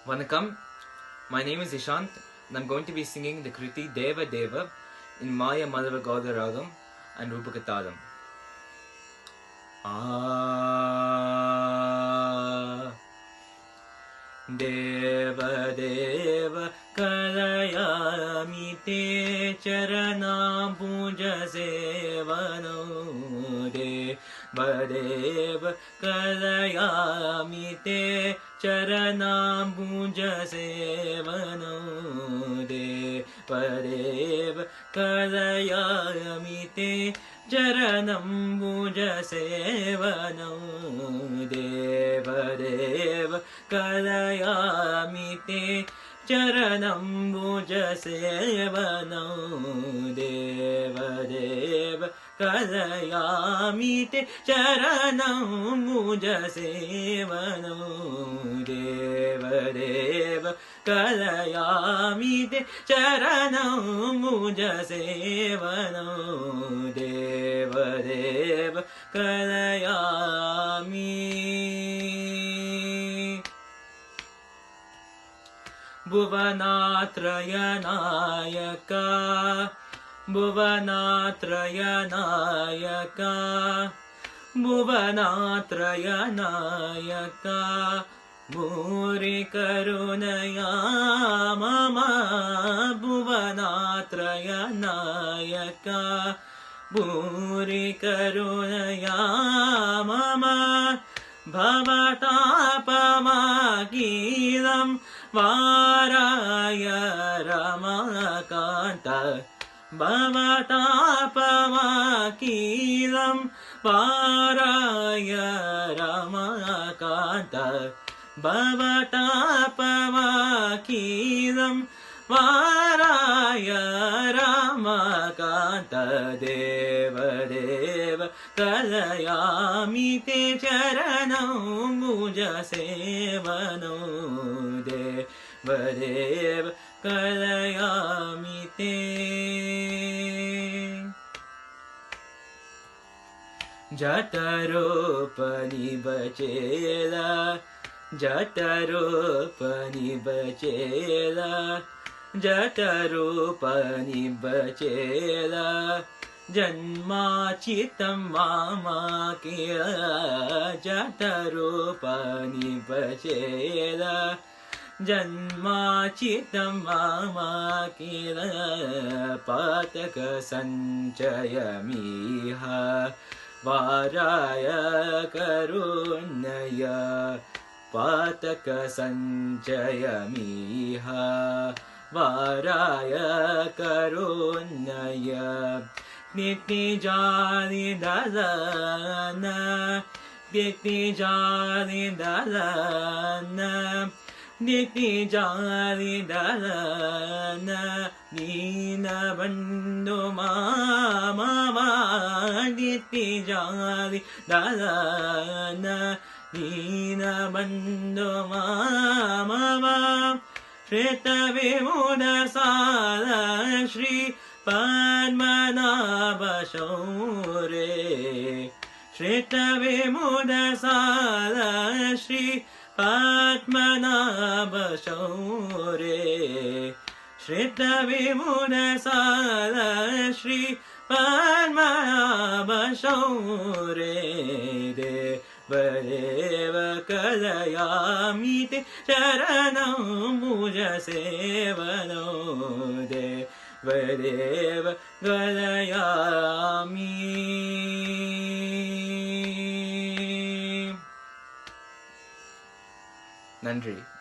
Vanakkam, my name is Ishant and I'm going to be singing the Kriti Deva Deva in Maya Madhava Gauda Ragam and Rupaka Talam. Deva Deva Kalayami Te Charanam Puja Sevano Deva Deva Kalayami Te Charanam Puja Sevano Deva Deva Kalayami Te Charanam Puja Sevano Deva Deva Kalayami Te Charanam Puja Sevano Deva Deva Kalayami Te Charanam Puja Sevano Deva Deva Kalayami Te Charanam Puja Sevano Deva Deva Kalayami Bhuvanatrayanayaka Bhuvanatrayanayaka Bhuvanatrayanayaka Muri Karunaya Mama Bhuvanatrayanayaka Muri Karunaya Mama Bhavatapamakilam Varaya Ramakanta Bhavatapamakilam Varaya Ramakanta Bhavatapamakilam Varaya Ramakanta Deva Deva Kalayami Te Charanam Puja Sevano Deva Deva Kalayami Te Jatarupani Bachela Jatarupani Bachela Jatarupani Bachela Janmachitam Mama Kila Jatarupani Bachela Janmachitam Mama Kila Pataka Sanchayamiha Varaya Karunaya Pataka Sanchayamiha Varaya Karunaya Niti Jali Dalana Niti Jali Dalana Niti Jali Dalana Nina Bandhu Mama Niti Jali Dalana Nina Bandhu Mama Shrita Vimuda Sala Shri Padmanabha Shaure Shrita Vimuda Sala Shri Padmanabha Shaure Shrita Vimuda Sala Shri Padmanabha Shaure Deva Deva Kalayami Te Charanam Puja Sevano Deva Deva Kalayami Nandri.